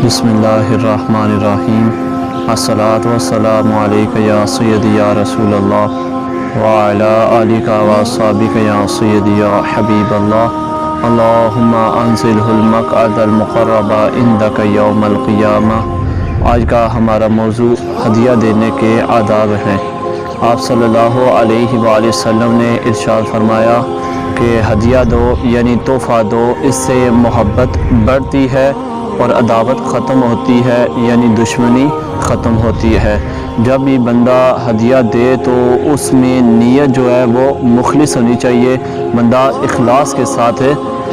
بسم اللہ الرحمن الرحیم الصلاۃ والسلام علیک یا سیدی یا رسول اللہ وعلی آلک واصحابک یا سیدی یا حبیب اللہ اللہم انزلہ المقعد المقرب عندک یوم القیامہ۔ آج کا ہمارا موضوع ہدیہ دینے کے آداب ہیں۔ آپ صلی اللہ علیہ وآلہ وسلم نے ارشاد فرمایا کہ ہدیہ دو یعنی تحفہ دو، اس سے محبت بڑھتی ہے اور عداوت ختم ہوتی ہے، یعنی دشمنی ختم ہوتی ہے۔ جب بھی بندہ ہدیہ دے تو اس میں نیت جو ہے وہ مخلص ہونی چاہیے، بندہ اخلاص کے ساتھ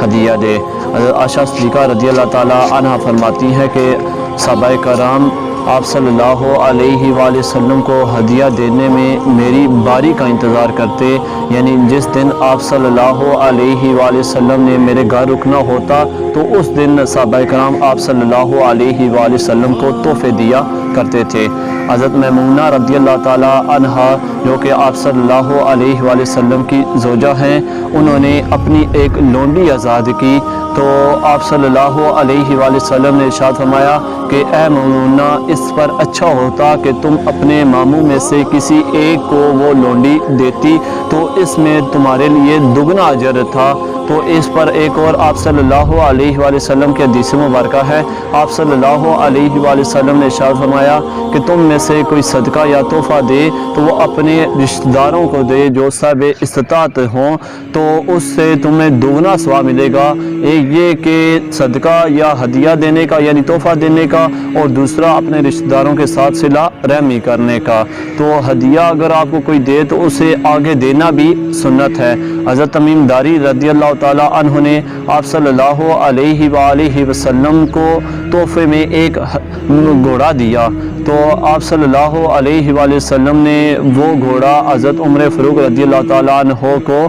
ہدیہ دے۔ حضرت عائشہ صدیقہ رضی اللہ تعالی عنہ فرماتی ہیں کہ صحابہ کرام آپ صلی اللہ علیہ وآلہ وسلم کو ہدیہ دینے میں میری باری کا انتظار کرتے، یعنی جس دن آپ صلی اللہ علیہ وآلہ وسلم نے میرے گھر رکنا ہوتا تو اس دن صحابہ کرام آپ صلی اللہ علیہ وآلہ وسلم کو تحفے دیا کرتے تھے۔ حضرت میمونہ رضی اللہ تعالی عنہا جو کہ آپ صلی اللہ علیہ وآلہ وسلم کی زوجہ ہیں، انہوں نے اپنی ایک لونڈی آزاد کی تو آپ صلی اللہ علیہ وآلہ وسلم نے ارشاد فرمایا کہ اے میمونہ، اس پر اچھا ہوتا کہ تم اپنے ماموں میں سے کسی ایک کو وہ لونڈی دیتی تو اس میں تمہارے لیے دگنا اجر تھا۔ تو اس پر ایک اور آپ صلی اللہ علیہ وآلہ وسلم کی حدیث مبارکہ ہے، آپ صلی اللہ علیہ وآلہ وسلم نے ارشاد فرمایا کہ تم میں سے کوئی صدقہ یا تحفہ دے تو وہ اپنے رشتہ داروں کو دے جو صاحب استطاعت ہوں، تو اس سے تمہیں دگنا ثواب ملے گا۔ ایک یہ کہ صدقہ یا ہدیہ دینے کا یعنی تحفہ دینے کا، اور دوسرا اپنے رشتہ داروں کے ساتھ صلہ رحمی کرنے کا۔ تو ہدیہ اگر آپ کو کوئی دے تو اسے آگے دینا بھی سنت ہے۔ حضرت تمیم داری رضی اللہ تعالی عنہ نے آپ صلی اللہ علیہ وآلہ وسلم کو تحفے میں ایک گھوڑا دیا تو آپ صلی اللہ علیہ وآلہ وسلم نے وہ گھوڑا حضرت عمر فاروق رضی اللہ تعالی عنہ کو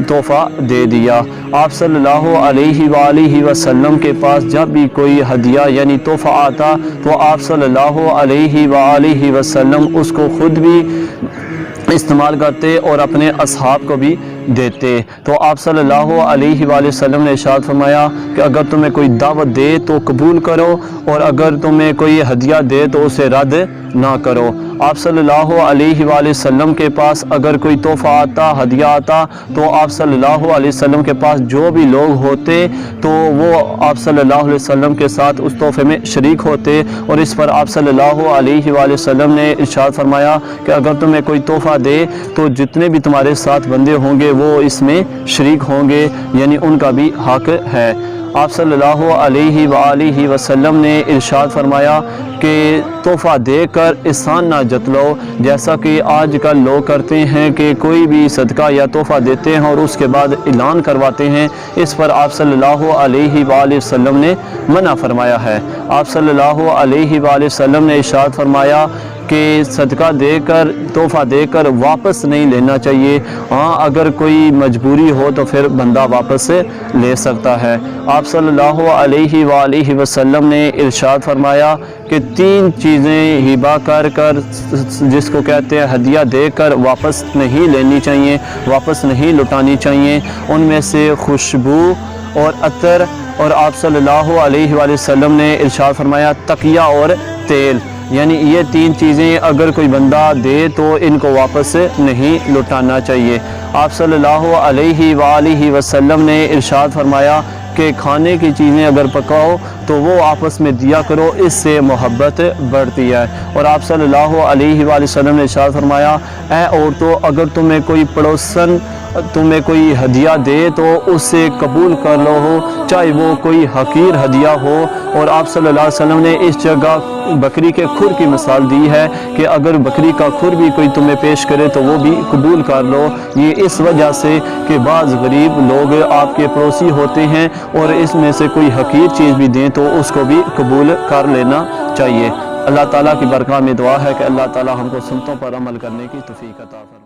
تحفہ دے دیا۔ آپ صلی اللہ علیہ وآلہ وسلم کے پاس جب بھی کوئی ہدیہ یعنی تحفہ آتا تو آپ صلی اللہ علیہ وآلہ وسلم اس کو خود بھی استعمال کرتے اور اپنے اصحاب کو بھی دیتے۔ تو آپ صلی اللہ علیہ وآلہ وسلم نے ارشاد فرمایا کہ اگر تمہیں کوئی دعوت دے تو قبول کرو، اور اگر تمہیں کوئی ہدیہ دے تو اسے رد نہ کرو۔ آپ صلی اللہ علیہ وآلہ وسلم کے پاس اگر کوئی تحفہ آتا، ہدیہ آتا، تو آپ صلی اللہ علیہ وسلم کے پاس جو بھی لوگ ہوتے تو وہ آپ صلی اللہ علیہ وسلم کے ساتھ اس تحفے میں شریک ہوتے، اور اس پر آپ صلی اللہ علیہ وآلہ وسلم نے ارشاد فرمایا کہ اگر تمہیں کوئی تحفہ دے تو جتنے بھی تمہارے ساتھ بندے ہوں گے وہ اس میں شریک ہوں گے، یعنی ان کا بھی حق ہے۔ آپ صلی اللہ علیہ وآلہ وسلم نے ارشاد فرمایا کہ تحفہ دے کر احسان نہ جتلو، جیسا کہ آج کل لوگ کرتے ہیں کہ کوئی بھی صدقہ یا تحفہ دیتے ہیں اور اس کے بعد اعلان کرواتے ہیں۔ اس پر آپ صلی اللہ علیہ وآلہ وسلم نے منع فرمایا ہے۔ آپ صلی اللہ علیہ وآلہ وسلم نے ارشاد فرمایا کہ صدقہ دے کر، تحفہ دے کر واپس نہیں لینا چاہیے، ہاں اگر کوئی مجبوری ہو تو پھر بندہ واپس لے سکتا ہے۔ آپ صلی اللہ علیہ وآلہ وسلم نے ارشاد فرمایا کہ تین چیزیں ہبہ کر جس کو کہتے ہیں ہدیہ دے کر واپس نہیں لینی چاہیے، واپس نہیں لٹانی چاہیے، ان میں سے خوشبو اور عطر، اور آپ صلی اللہ علیہ وآلہ وسلم نے ارشاد فرمایا تقیہ اور تیل، یعنی یہ تین چیزیں اگر کوئی بندہ دے تو ان کو واپس نہیں لٹانا چاہیے۔ آپ صلی اللہ علیہ وآلہ وسلم نے ارشاد فرمایا کہ کھانے کی چیزیں اگر پکاؤ تو وہ آپس میں دیا کرو، اس سے محبت بڑھتی ہے۔ اور آپ صلی اللہ علیہ وآلہ وسلم نے ارشاد فرمایا اے عورتوں، اگر تمہیں کوئی پڑوسن تمہیں کوئی ہدیہ دے تو اس سے قبول کر لو، ہو چاہے وہ کوئی حقیر ہدیہ ہو۔ اور آپ صلی اللہ علیہ وسلم نے اس جگہ بکری کے کھر کی مثال دی ہے کہ اگر بکری کا کھر بھی کوئی تمہیں پیش کرے تو وہ بھی قبول کر لو۔ یہ اس وجہ سے کہ بعض غریب لوگ آپ کے پڑوسی ہوتے ہیں اور اس میں سے کوئی حقیر چیز بھی دیں تو اس کو بھی قبول کر لینا چاہیے۔ اللہ تعالیٰ کی برکات میں دعا ہے کہ اللہ تعالیٰ ہم کو سنتوں پر عمل کرنے کی توفیق عطا فرمائے۔